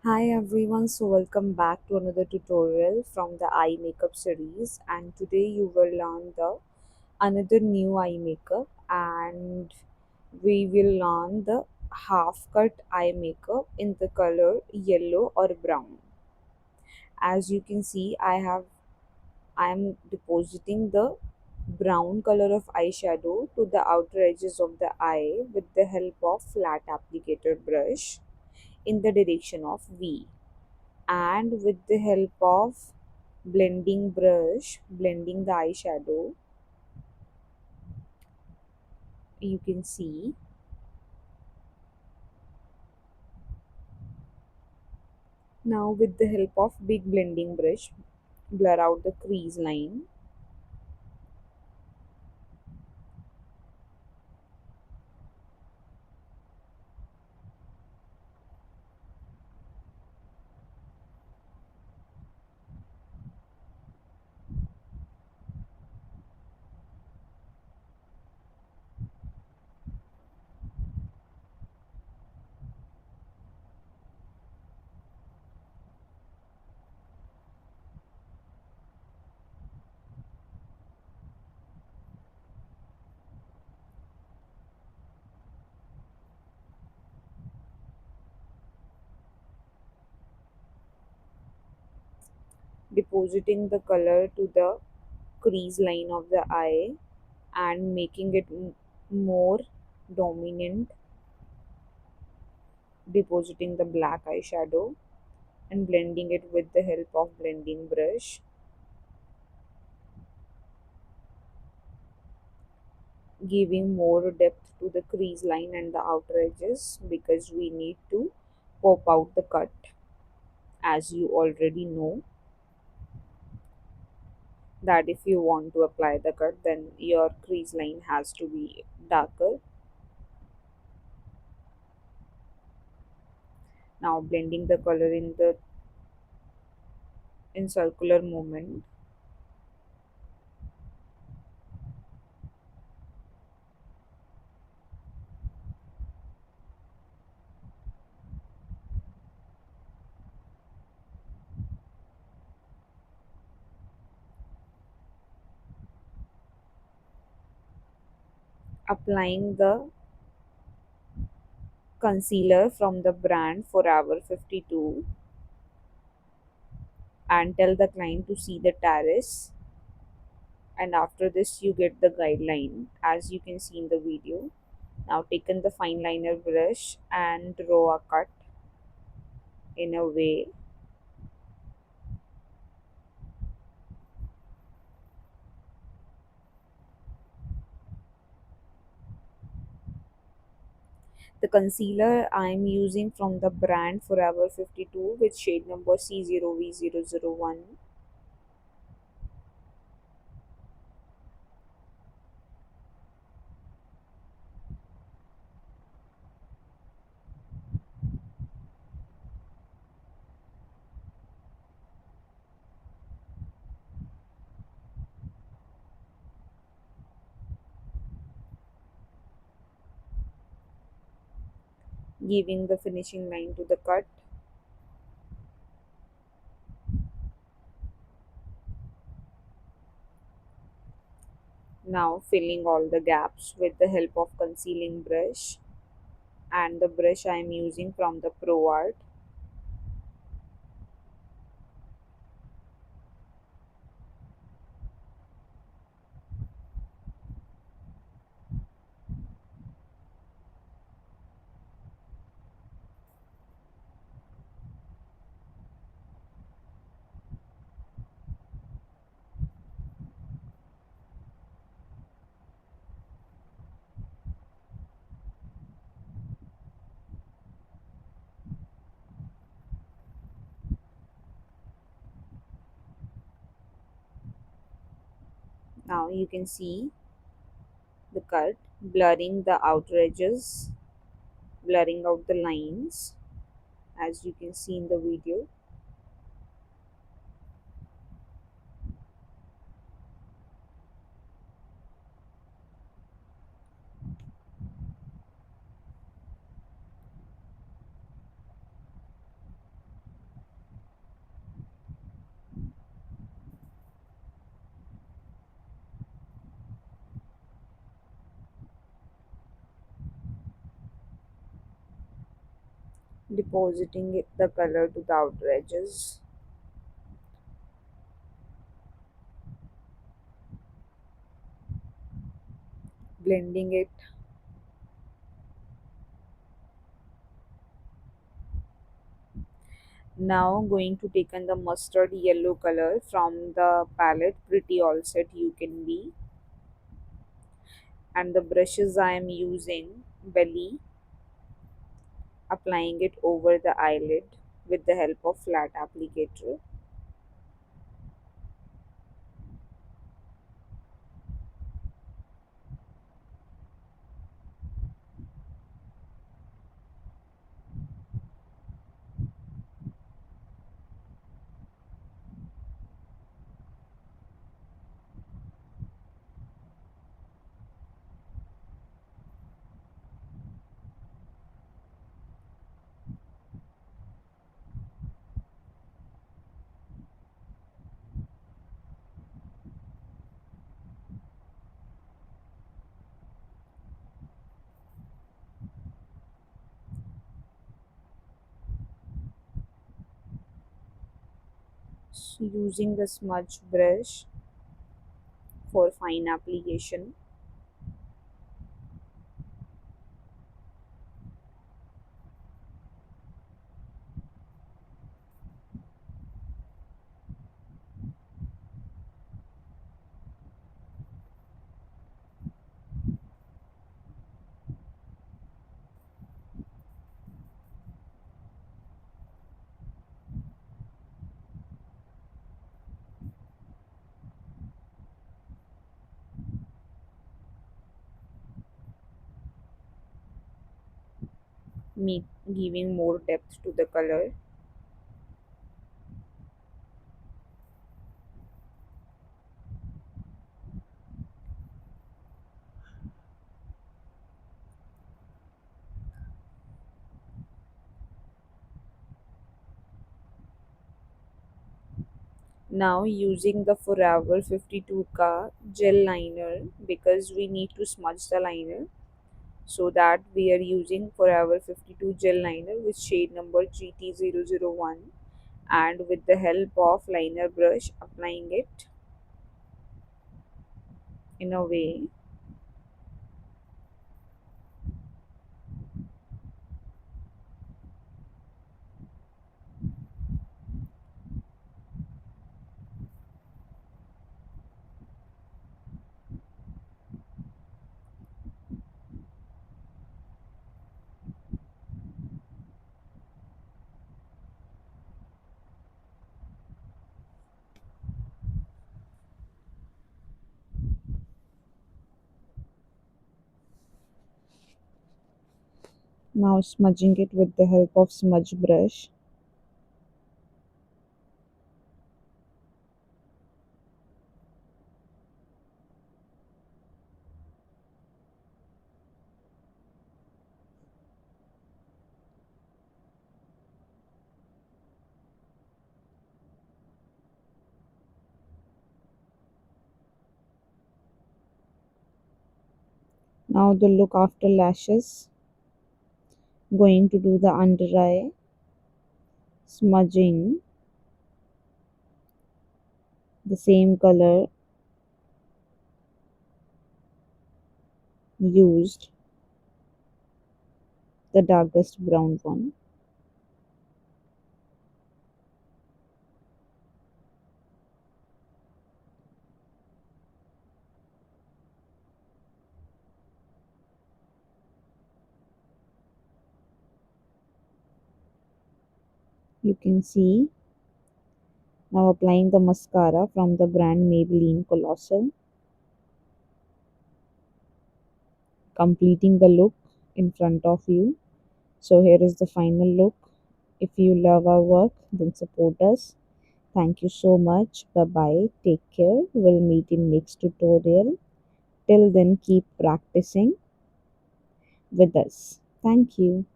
Hi everyone, so welcome back to another tutorial from the eye makeup series, and today you will learn the another new eye makeup, and we will learn the half cut eye makeup in the color yellow or brown. As you can see, I am depositing the brown color of eyeshadow to the outer edges of the eye with the help of flat applicator brush in the direction of V, and with the help of blending brush blending the eyeshadow. You can see now, with the help of big blending brush, blur out the crease line. Depositing the color to the crease line of the eye and making it more dominant, depositing the black eyeshadow and blending it with the help of blending brush, giving more depth to the crease line and the outer edges because we need to pop out the cut. As you already know that if you want to apply the cut, then your crease line has to be darker. Now blending the color in circular movement, applying the concealer from the brand Forever 52, and tell the client to see the terrace, and after this you get the guideline as you can see in the video. Now taken the fine liner brush and draw a cut in a way. The concealer I'm using from the brand Forever 52 with shade number C0V001. Giving the finishing line to the cut. Now filling all the gaps with the help of concealing brush and the brush I am using from the Pro Art. Now you can see the cut, blurring the outer edges, blurring out the lines as you can see in the video. depositing the color to the outer edges, blending it. Now going to take on the mustard yellow color from the palette Pretty All Set You Can Be, and the brushes I am using Bellie, applying it over the eyelid with the help of flat applicator. So using the smudge brush for fine application. Me giving more depth to the color. Now using the Forever 52K gel liner, because we need to smudge the liner, so that we are using Forever 52 gel liner with shade number GT001, and with the help of liner brush applying it in a way. Now smudging it with the help of smudge brush. Now the look after lashes. Going to do the under eye, smudging the same color used, the darkest brown one. You can see. Now applying the mascara from the brand Maybelline Colossal, completing the look in front of you. So here is the final look. If you love our work, then support us. Thank you so much. Bye bye. Take care. We'll meet in next tutorial. Till then, keep practicing with us. Thank you.